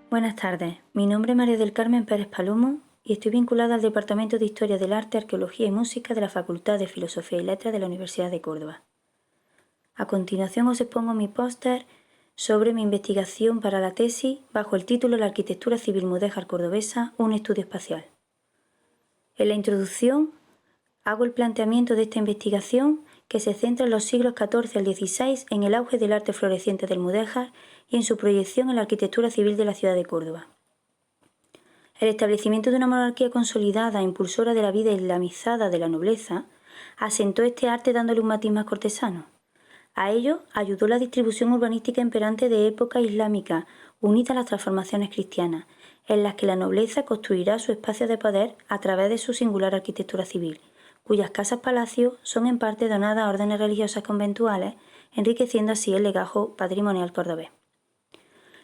Buenas tardes, mi nombre es María del Carmen Pérez Palomo y estoy vinculada al Departamento de Historia del Arte, Arqueología y Música de la Facultad de Filosofía y Letras de la Universidad de Córdoba. A continuación os expongo mi póster sobre mi investigación para la tesis bajo el título La arquitectura civil mudéjar cordobesa, un estudio espacial. En la introducción hago el planteamiento de esta investigación que se centra en los siglos XIV al XVI en el auge del arte floreciente del mudéjar y en su proyección en la arquitectura civil de la ciudad de Córdoba. El establecimiento de una monarquía consolidada, impulsora de la vida islamizada de la nobleza, asentó este arte dándole un matiz más cortesano. A ello ayudó la distribución urbanística imperante de época islámica, unida a las transformaciones cristianas, en las que la nobleza construirá su espacio de poder a través de su singular arquitectura civil, cuyas casas-palacios son en parte donadas a órdenes religiosas conventuales, enriqueciendo así el legajo patrimonial cordobés.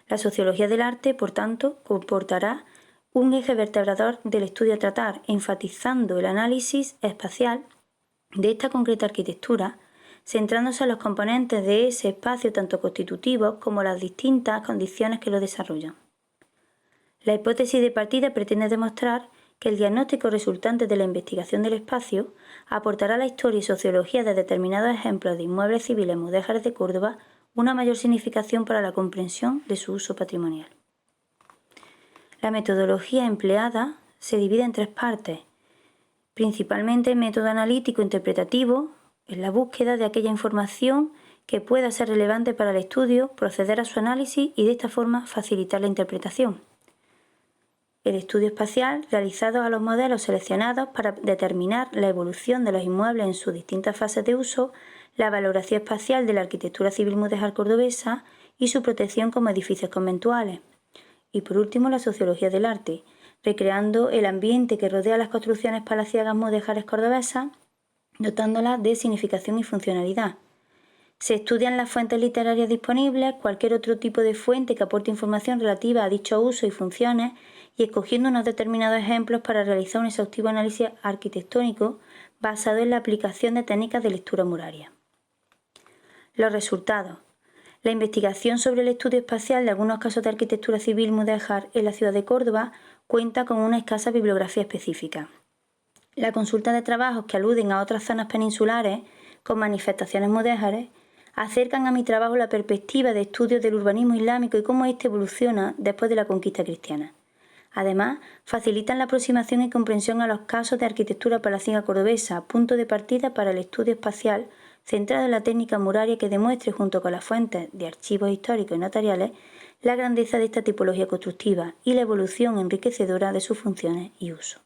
La sociología del arte, por tanto, comportará un eje vertebrador del estudio a tratar, enfatizando el análisis espacial de esta concreta arquitectura, centrándose en los componentes de ese espacio tanto constitutivos como las distintas condiciones que lo desarrollan. La hipótesis de partida pretende demostrar que el diagnóstico resultante de la investigación del espacio aportará a la historia y sociología de determinados ejemplos de inmuebles civiles mudéjares de Córdoba una mayor significación para la comprensión de su uso patrimonial. La metodología empleada se divide en tres partes, principalmente el método analítico interpretativo, en la búsqueda de aquella información que pueda ser relevante para el estudio, proceder a su análisis y de esta forma facilitar la interpretación. El estudio espacial realizado a los modelos seleccionados para determinar la evolución de los inmuebles en sus distintas fases de uso, la valoración espacial de la arquitectura civil mudéjar cordobesa y su protección como edificios conventuales. Y por último, la sociología del arte, recreando el ambiente que rodea las construcciones palaciegas mudéjares cordobesas, dotándolas de significación y funcionalidad. Se estudian las fuentes literarias disponibles, cualquier otro tipo de fuente que aporte información relativa a dicho uso y funciones, y escogiendo unos determinados ejemplos para realizar un exhaustivo análisis arquitectónico basado en la aplicación de técnicas de lectura muraria. Los resultados. La investigación sobre el estudio espacial de algunos casos de arquitectura civil mudéjar en la ciudad de Córdoba cuenta con una escasa bibliografía específica. La consulta de trabajos que aluden a otras zonas peninsulares con manifestaciones mudéjares acercan a mi trabajo la perspectiva de estudio del urbanismo islámico y cómo éste evoluciona después de la conquista cristiana. Además, facilitan la aproximación y comprensión a los casos de arquitectura palaciega cordobesa, punto de partida para el estudio espacial centrado en la técnica muraria que demuestre, junto con las fuentes de archivos históricos y notariales, la grandeza de esta tipología constructiva y la evolución enriquecedora de sus funciones y uso.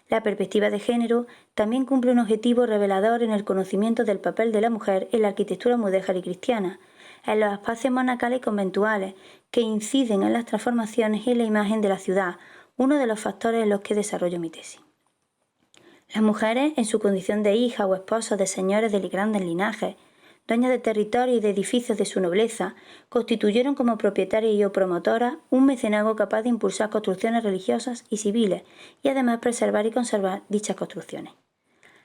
La perspectiva de género también cumple un objetivo revelador en el conocimiento del papel de la mujer en la arquitectura mudéjar y cristiana, en los espacios monacales y conventuales, que inciden en las transformaciones y en la imagen de la ciudad, uno de los factores en los que desarrollo mi tesis. Las mujeres, en su condición de hijas o esposas de señores de grandes linajes, dueñas de territorios y de edificios de su nobleza, constituyeron como propietarias y o promotoras un mecenazgo capaz de impulsar construcciones religiosas y civiles y además preservar y conservar dichas construcciones.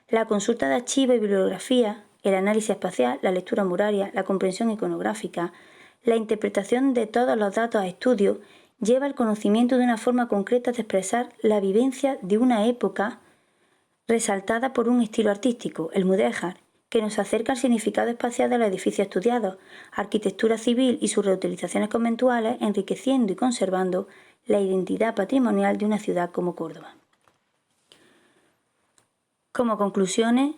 La consulta de archivos y bibliografía, el análisis espacial, la lectura muraria, la comprensión iconográfica, la interpretación de todos los datos a estudio, lleva al conocimiento de una forma concreta de expresar la vivencia de una época resaltada por un estilo artístico, el mudéjar, que nos acerca al significado espacial de los edificios estudiados, arquitectura civil y sus reutilizaciones conventuales, enriqueciendo y conservando la identidad patrimonial de una ciudad como Córdoba. Como conclusiones,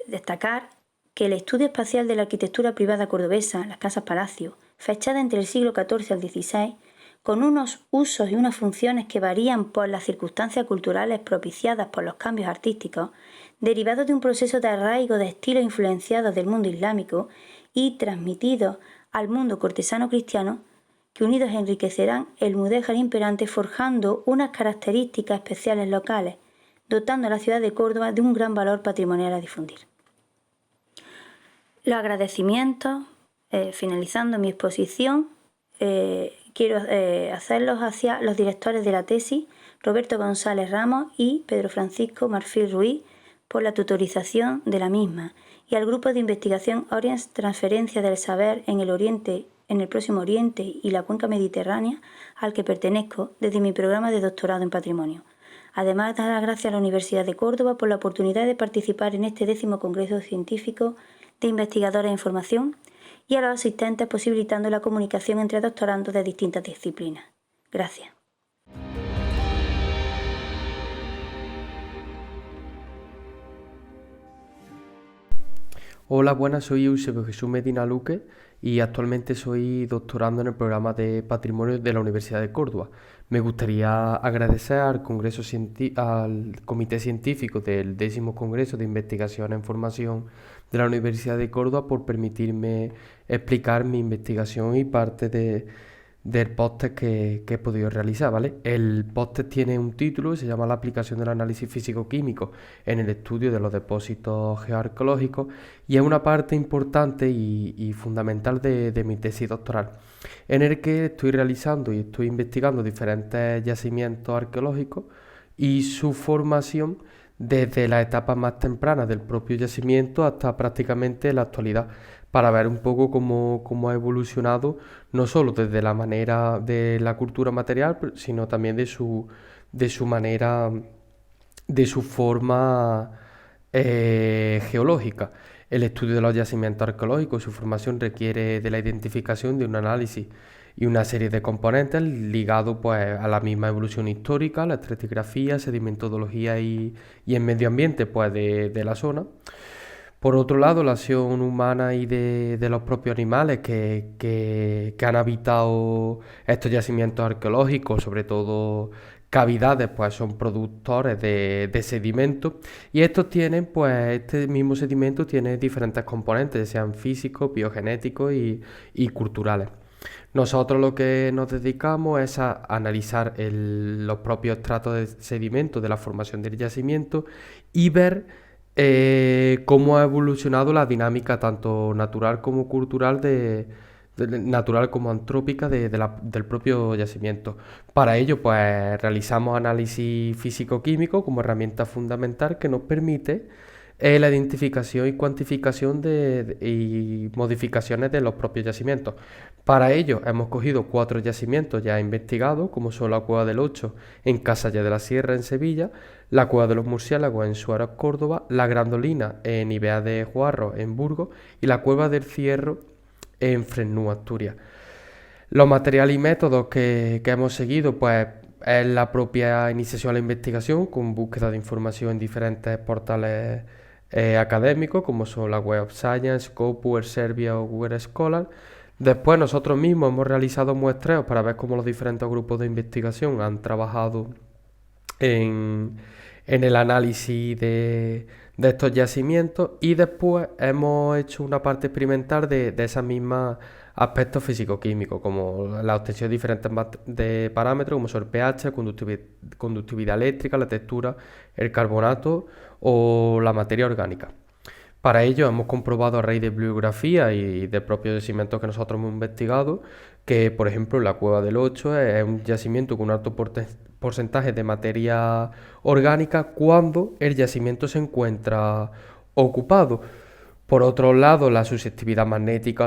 destacar que el estudio espacial de la arquitectura privada cordobesa, las casas-palacio, fechada entre el siglo XIV al XVI, con unos usos y unas funciones que varían por las circunstancias culturales propiciadas por los cambios artísticos, derivados de un proceso de arraigo de estilos influenciados del mundo islámico y transmitidos al mundo cortesano cristiano, que unidos enriquecerán el mudéjar imperante forjando unas características especiales locales, dotando a la ciudad de Córdoba de un gran valor patrimonial a difundir. Los agradecimientos, finalizando mi exposición, quiero hacerlos hacia los directores de la tesis, Roberto González Ramos y Pedro Francisco Marfil Ruiz, por la tutorización de la misma, y al grupo de investigación Orient Transferencia del Saber en el Oriente en el Próximo Oriente y la cuenca mediterránea, al que pertenezco desde mi programa de doctorado en Patrimonio. Además, dar las gracias a la Universidad de Córdoba por la oportunidad de participar en este 10º Congreso Científico de Investigadores en Formación y a los asistentes posibilitando la comunicación entre doctorandos de distintas disciplinas. Gracias. Hola, buenas, soy Eusebio Jesús Medina Luque y actualmente soy doctorando en el programa de Patrimonio de la Universidad de Córdoba. Me gustaría agradecer al al Comité Científico del 10º Congreso de Investigación en Formación de la Universidad de Córdoba por permitirme explicar mi investigación y parte del póster que he podido realizar, ¿vale? El póster tiene un título que se llama La aplicación del análisis físico-químico en el estudio de los depósitos geoarqueológicos y es una parte importante y fundamental de mi tesis doctoral, en el que estoy realizando y estoy investigando diferentes yacimientos arqueológicos y su formación desde las etapas más tempranas del propio yacimiento hasta prácticamente la actualidad, para ver un poco cómo ha evolucionado, no solo desde la manera de la cultura material, sino también de su manera, de su forma geológica. El estudio de los yacimientos arqueológicos y su formación requiere de la identificación de un análisis y una serie de componentes ligados pues, a la misma evolución histórica, la estratigrafía, sedimentología y el medio ambiente pues, de la zona. Por otro lado, la acción humana y de los propios animales que han habitado estos yacimientos arqueológicos, sobre todo cavidades, pues son productores de sedimentos y estos tienen, pues este mismo sedimento tiene diferentes componentes, sean físicos, biogenéticos y culturales. Nosotros lo que nos dedicamos es a analizar los propios estratos de sedimento de la formación del yacimiento y ver cómo ha evolucionado la dinámica tanto natural como cultural natural como antrópica del propio yacimiento. Para ello, pues realizamos análisis físico-químico como herramienta fundamental que nos permite la identificación y cuantificación y modificaciones de los propios yacimientos. Para ello hemos cogido 4 yacimientos ya investigados, como son la Cueva del Ocho en Casalla de la Sierra en Sevilla, la Cueva de los Murciélagos en Suárez, Córdoba, la Grandolina en Ibea de Juarro en Burgos y la Cueva del Cierro en Fresnú, Asturias. Los materiales y métodos que hemos seguido pues es la propia iniciación a la investigación con búsqueda de información en diferentes portales académicos como son la Web of Science, Scopus, Serbia o Google Scholar. Después nosotros mismos hemos realizado muestreos para ver cómo los diferentes grupos de investigación han trabajado en el análisis de estos yacimientos y después hemos hecho una parte experimental de esos mismos aspectos físico-químicos, como la obtención de diferentes de parámetros como son el pH, conductividad eléctrica, la textura, el carbonato o la materia orgánica. Para ello hemos comprobado a raíz de bibliografía y de propios yacimientos que nosotros hemos investigado que, por ejemplo, la Cueva del Ocho es un yacimiento con un alto porcentaje de materia orgánica cuando el yacimiento se encuentra ocupado. Por otro lado, la susceptibilidad magnética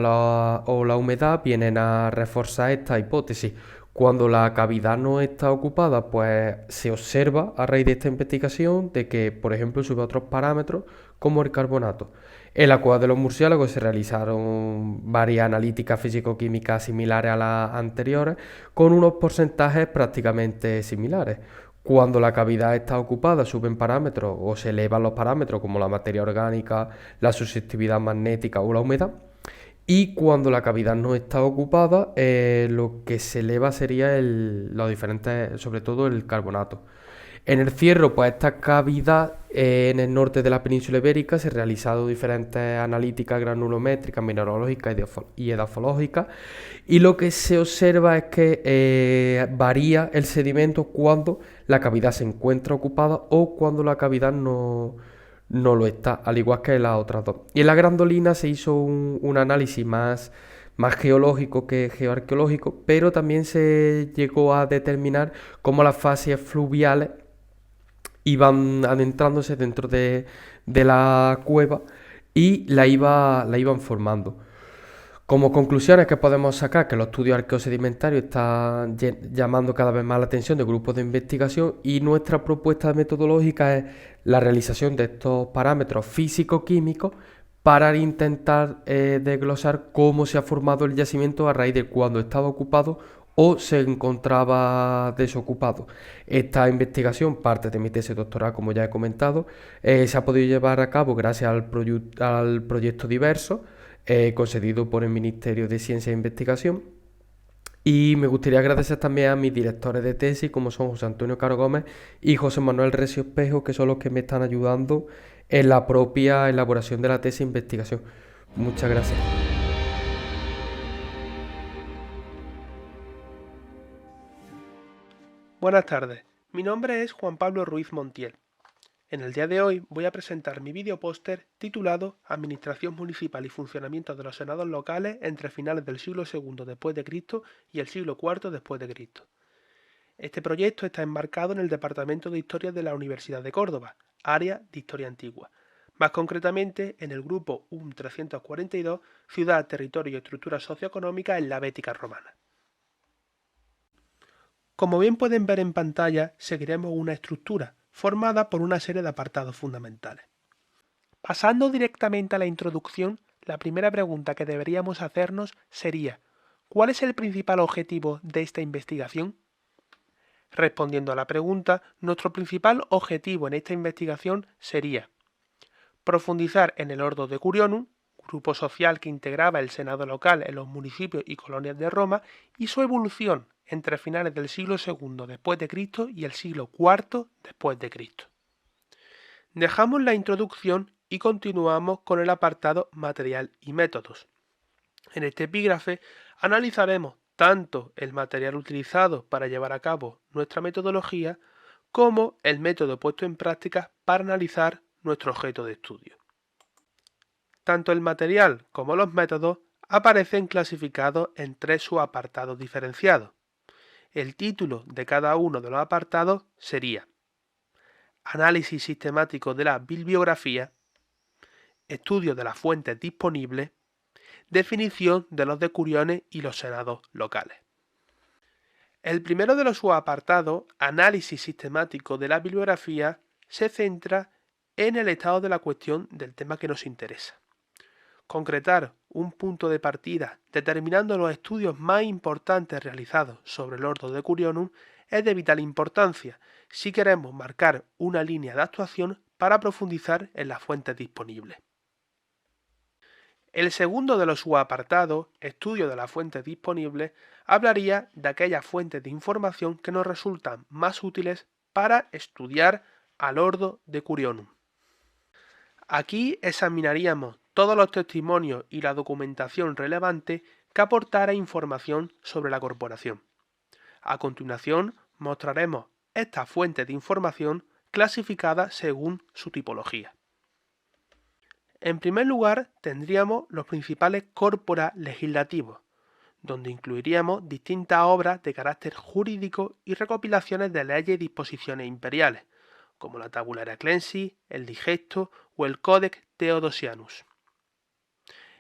o la humedad vienen a reforzar esta hipótesis. Cuando la cavidad no está ocupada, pues se observa a raíz de esta investigación de que, por ejemplo, sube otros parámetros como el carbonato. En la Cueva de los Murciélagos se realizaron varias analíticas físico-químicas similares a las anteriores, con unos porcentajes prácticamente similares. Cuando la cavidad está ocupada, suben parámetros o se elevan los parámetros como la materia orgánica, la susceptibilidad magnética o la humedad. Y cuando la cavidad no está ocupada, lo que se eleva sería los diferentes, sobre todo el carbonato. En el Cierro, pues esta cavidad en el norte de la península ibérica se han realizado diferentes analíticas granulométricas, mineralógicas y edafológicas y lo que se observa es que varía el sedimento cuando la cavidad se encuentra ocupada o cuando la cavidad no lo está, al igual que en las otras dos. Y en la Grandolina se hizo un análisis más geológico que geoarqueológico, pero también se llegó a determinar cómo las fases fluviales iban adentrándose dentro de la cueva y la iban formando. Como conclusiones que podemos sacar que los estudios arqueosedimentarios están llamando cada vez más la atención de grupos de investigación y nuestra propuesta metodológica es la realización de estos parámetros físico-químicos para intentar desglosar cómo se ha formado el yacimiento a raíz de cuando estaba ocupado o se encontraba desocupado. Esta investigación, parte de mi tesis doctoral, como ya he comentado, se ha podido llevar a cabo gracias al proyecto Diverso, concedido por el Ministerio de Ciencia e Investigación. Y me gustaría agradecer también a mis directores de tesis, como son José Antonio Caro Gómez y José Manuel Recio Espejo, que son los que me están ayudando en la propia elaboración de la tesis de investigación. Muchas gracias. Buenas tardes, mi nombre es Juan Pablo Ruiz Montiel. En el día de hoy voy a presentar mi vídeo póster titulado Administración municipal y funcionamiento de los senados locales entre finales del siglo II después de Cristo y el siglo IV después de Cristo. Este proyecto está enmarcado en el Departamento de Historia de la Universidad de Córdoba, área de Historia Antigua, más concretamente en el grupo UM342, Ciudad, Territorio y Estructura Socioeconómica en la Bética Romana. Como bien pueden ver en pantalla, seguiremos una estructura formada por una serie de apartados fundamentales. Pasando directamente a la introducción, la primera pregunta que deberíamos hacernos sería: ¿cuál es el principal objetivo de esta investigación? Respondiendo a la pregunta, nuestro principal objetivo en esta investigación sería profundizar en el Ordo Decurionum, grupo social que integraba el Senado local en los municipios y colonias de Roma, y su evolución entre finales del siglo II después de Cristo y el siglo IV después de Cristo. Dejamos la introducción y continuamos con el apartado Material y métodos. En este epígrafe analizaremos tanto el material utilizado para llevar a cabo nuestra metodología como el método puesto en práctica para analizar nuestro objeto de estudio. Tanto el material como los métodos aparecen clasificados en tres subapartados diferenciados. El título de cada uno de los apartados sería Análisis sistemático de la bibliografía, Estudio de las fuentes disponibles, Definición de los decuriones y los senados locales. El primero de los subapartados, Análisis sistemático de la bibliografía, se centra en el estado de la cuestión del tema que nos interesa. Concretar un punto de partida determinando los estudios más importantes realizados sobre el Ordo Decurionum es de vital importancia si queremos marcar una línea de actuación para profundizar en las fuentes disponibles. El segundo de los subapartados, Estudio de las fuentes disponibles, hablaría de aquellas fuentes de información que nos resultan más útiles para estudiar al Ordo Decurionum. Aquí examinaríamos todos los testimonios y la documentación relevante que aportara información sobre la corporación. A continuación, mostraremos estas fuentes de información clasificadas según su tipología. En primer lugar, tendríamos los principales corpora legislativos, donde incluiríamos distintas obras de carácter jurídico y recopilaciones de leyes y disposiciones imperiales, como la Tabula Heraclensis, el Digesto o el Codex Theodosianus.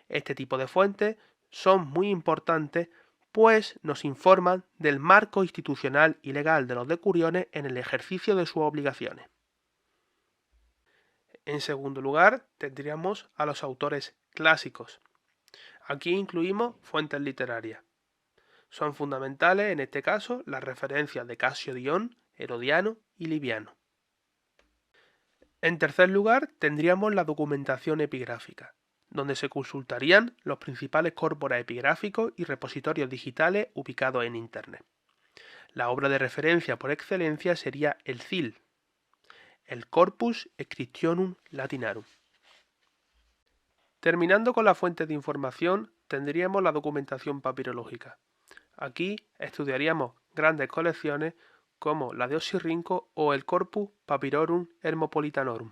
Este tipo de fuentes son muy importantes pues nos informan del marco institucional y legal de los decuriones en el ejercicio de sus obligaciones. En segundo lugar, tendríamos a los autores clásicos. Aquí incluimos fuentes literarias. Son fundamentales en este caso las referencias de Casio Dion, Herodiano y Liviano. En tercer lugar, tendríamos la documentación epigráfica, donde se consultarían los principales corpora epigráficos y repositorios digitales ubicados en Internet. La obra de referencia por excelencia sería el CIL, el Corpus Scriptionum Latinarum. Terminando con las fuentes de información, tendríamos la documentación papirológica. Aquí estudiaríamos grandes colecciones como la de Oxirrinco o el Corpus Papirorum Hermopolitanorum.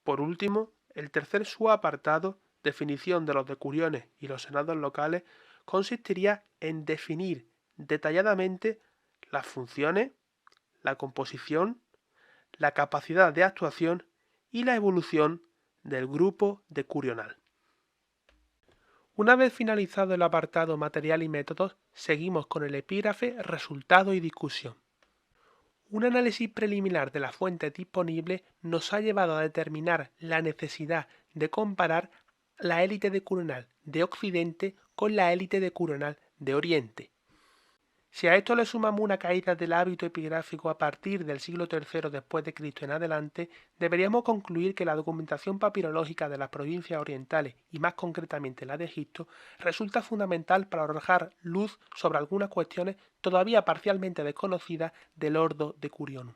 Por último, el tercer subapartado, definición de los decuriones y los senados locales, consistiría en definir detalladamente las funciones, la composición, la capacidad de actuación y la evolución del grupo decurional. Una vez finalizado el apartado material y métodos, seguimos con el epígrafe resultado y discusión. Un análisis preliminar de las fuentes disponibles nos ha llevado a determinar la necesidad de comparar la élite decunal de Occidente con la élite decunal de Oriente. Si a esto le sumamos una caída del hábito epigráfico a partir del siglo III después de Cristo en adelante, deberíamos concluir que la documentación papirológica de las provincias orientales, y más concretamente la de Egipto, resulta fundamental para arrojar luz sobre algunas cuestiones todavía parcialmente desconocidas del Ordo Decurionum.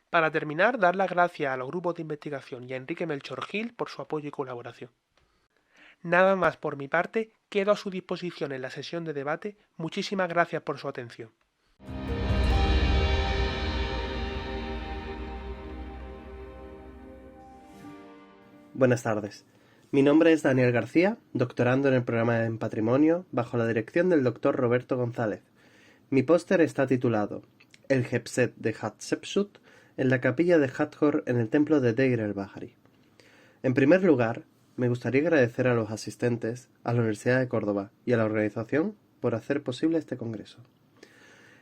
Para terminar, dar las gracias a los grupos de investigación y a Enrique Melchor Gil por su apoyo y colaboración. Nada más por mi parte, quedo a su disposición en la sesión de debate. Muchísimas gracias por su atención. Buenas tardes. Mi nombre es Daniel García, doctorando en el programa en Patrimonio, bajo la dirección del Dr. Roberto González. Mi póster está titulado El Jebset de Hatshepsut en la capilla de Hathor en el templo de Deir el-Bahari. En primer lugar, me gustaría agradecer a los asistentes, a la Universidad de Córdoba y a la organización por hacer posible este congreso.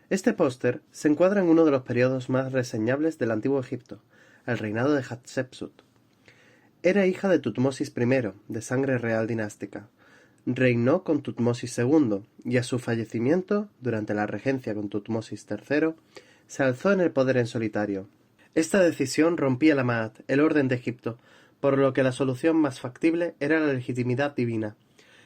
Este póster se encuadra en uno de los periodos más reseñables del Antiguo Egipto, el reinado de Hatshepsut. Era hija de Tutmosis I, de sangre real dinástica. Reinó con Tutmosis II y a su fallecimiento, durante la regencia con Tutmosis III, se alzó en el poder en solitario. Esta decisión rompía la Ma'at, el orden de Egipto, por lo que la solución más factible era la legitimidad divina.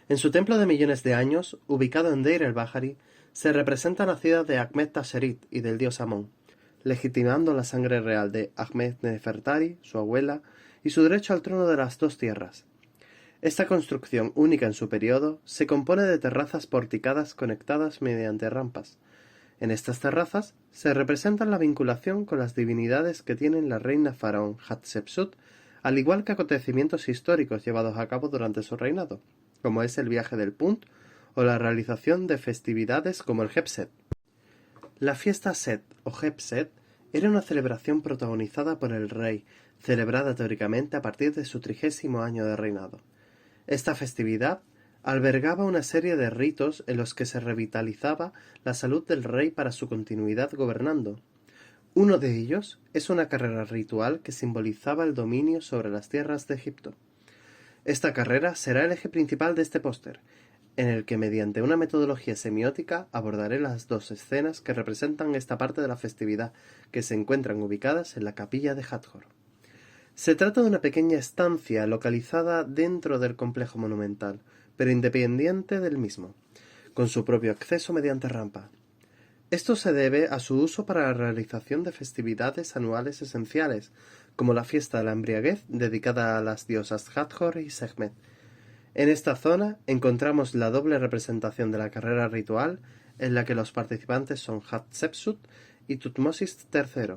En su templo de millones de años, ubicado en Deir el-Bahari, se representa la ciudad de Ahmed Tasherit y del dios Amón, legitimando la sangre real de Ahmed Nefertari, su abuela, y su derecho al trono de las dos tierras. Esta construcción, única en su periodo, se compone de terrazas porticadas conectadas mediante rampas. En estas terrazas se representa la vinculación con las divinidades que tienen la reina faraón Hatshepsut, al igual que acontecimientos históricos llevados a cabo durante su reinado, como es el viaje del Punt o la realización de festividades como el Jebset. La fiesta Set o Jebset era una celebración protagonizada por el rey, celebrada teóricamente a partir de su 30º año de reinado. Esta festividad albergaba una serie de ritos en los que se revitalizaba la salud del rey para su continuidad gobernando. Uno de ellos es una carrera ritual que simbolizaba el dominio sobre las tierras de Egipto. Esta carrera será el eje principal de este póster, en el que mediante una metodología semiótica abordaré las dos escenas que representan esta parte de la festividad, que se encuentran ubicadas en la capilla de Hathor. Se trata de una pequeña estancia localizada dentro del complejo monumental, pero independiente del mismo, con su propio acceso mediante rampa. Esto se debe a su uso para la realización de festividades anuales esenciales, como la fiesta de la embriaguez dedicada a las diosas Hathor y Sekhmet. En esta zona encontramos la doble representación de la carrera ritual, en la que los participantes son Hatshepsut y Tutmosis III.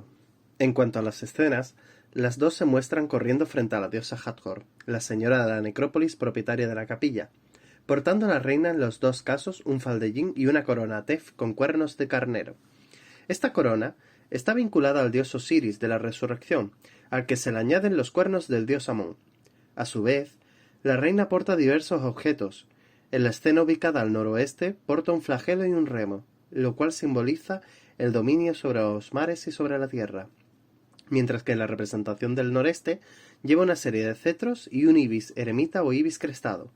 En cuanto a las escenas, las dos se muestran corriendo frente a la diosa Hathor, la señora de la necrópolis propietaria de la capilla, portando a la reina en los dos casos un faldellín y una corona tef con cuernos de carnero. Esta corona está vinculada al dios Osiris de la resurrección, al que se le añaden los cuernos del dios Amón. A su vez, la reina porta diversos objetos. En la escena ubicada al noroeste porta un flagelo y un remo, lo cual simboliza el dominio sobre los mares y sobre la tierra, mientras que en la representación del noreste lleva una serie de cetros y un ibis eremita o ibis crestado.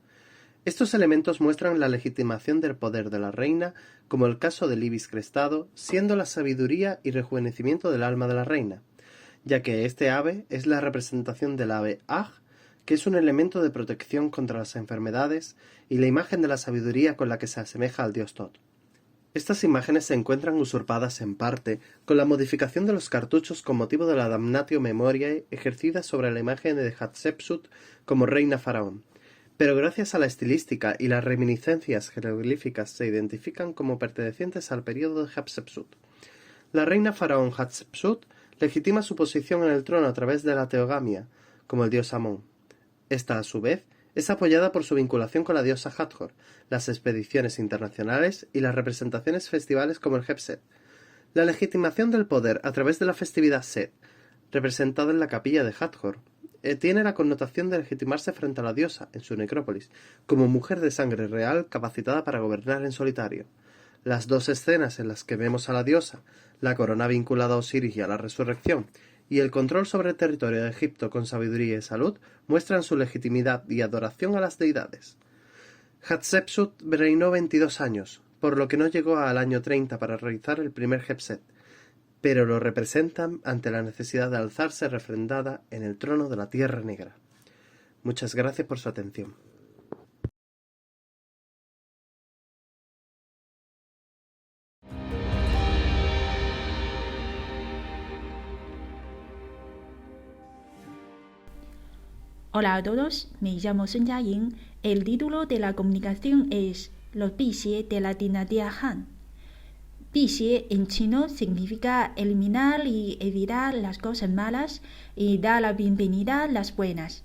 Estos elementos muestran la legitimación del poder de la reina, como el caso del ibis crestado, siendo la sabiduría y rejuvenecimiento del alma de la reina, ya que este ave es la representación del ave Aj, que es un elemento de protección contra las enfermedades, y la imagen de la sabiduría con la que se asemeja al dios Tot. Estas imágenes se encuentran usurpadas en parte con la modificación de los cartuchos con motivo de la damnatio memoriae ejercida sobre la imagen de Hatshepsut como reina faraón, pero gracias a la estilística y las reminiscencias jeroglíficas se identifican como pertenecientes al período de Hatshepsut. La reina faraón Hatshepsut legitima su posición en el trono a través de la teogamia, como el dios Amón. Esta, a su vez, es apoyada por su vinculación con la diosa Hathor, las expediciones internacionales y las representaciones festivales como el Jebset. La legitimación del poder a través de la festividad Set, representada en la capilla de Hathor, tiene la connotación de legitimarse frente a la diosa, en su necrópolis, como mujer de sangre real capacitada para gobernar en solitario. Las dos escenas en las que vemos a la diosa, la corona vinculada a Osiris y a la resurrección, y el control sobre el territorio de Egipto con sabiduría y salud, muestran su legitimidad y adoración a las deidades. Hatshepsut reinó 22 años, por lo que no llegó al año 30 para realizar el primer Hepset, pero lo representan ante la necesidad de alzarse refrendada en el trono de la Tierra Negra. Muchas gracias por su atención. Hola a todos, me llamo Sun Jiaying. El título de la comunicación es Los Pixie de la dinastía Han. Pixie en chino significa eliminar y evitar las cosas malas y dar la bienvenida a las buenas.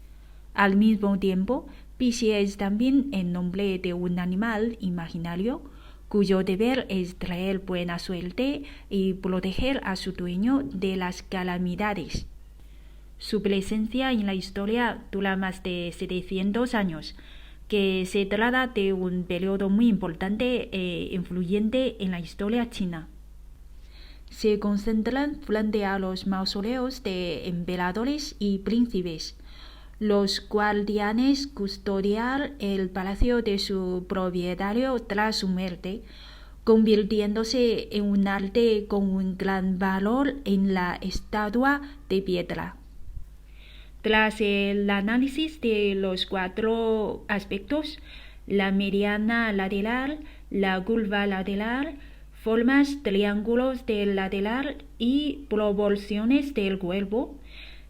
Al mismo tiempo, Pixie es también el nombre de un animal imaginario cuyo deber es traer buena suerte y proteger a su dueño de las calamidades. Su presencia en la historia dura más de 700 años, que se trata de un periodo muy importante e influyente en la historia china. Se concentran frente a los mausoleos de emperadores y príncipes, los guardianes custodian el palacio de su propietario tras su muerte, convirtiéndose en un arte con un gran valor en la estatua de piedra. Tras el análisis de los 4 aspectos, la mediana lateral, la curva lateral, formas triángulos del lateral y proporciones del cuerpo,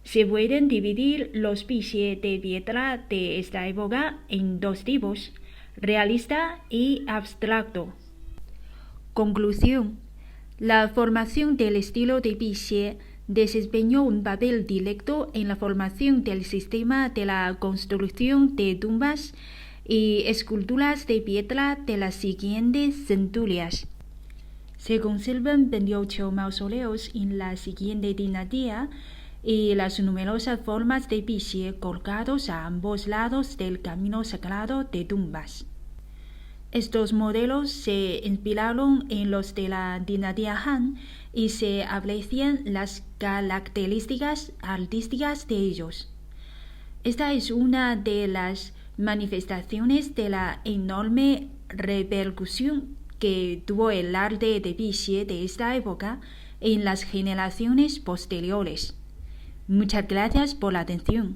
se pueden dividir los pixie de piedra de esta época en 2 tipos, realista y abstracto. Conclusión: la formación del estilo de pixie desempeñó un papel directo en la formación del sistema de la construcción de tumbas y esculturas de piedra de las siguientes centurias. Se conservan 28 mausoleos en la siguiente dinastía y las numerosas formas de pixie colgados a ambos lados del camino sagrado de tumbas. Estos modelos se inspiraron en los de la dinastía Han y se aprecian las características artísticas de ellos. Esta es una de las manifestaciones de la enorme repercusión que tuvo el arte de pixie de esta época en las generaciones posteriores. Muchas gracias por la atención.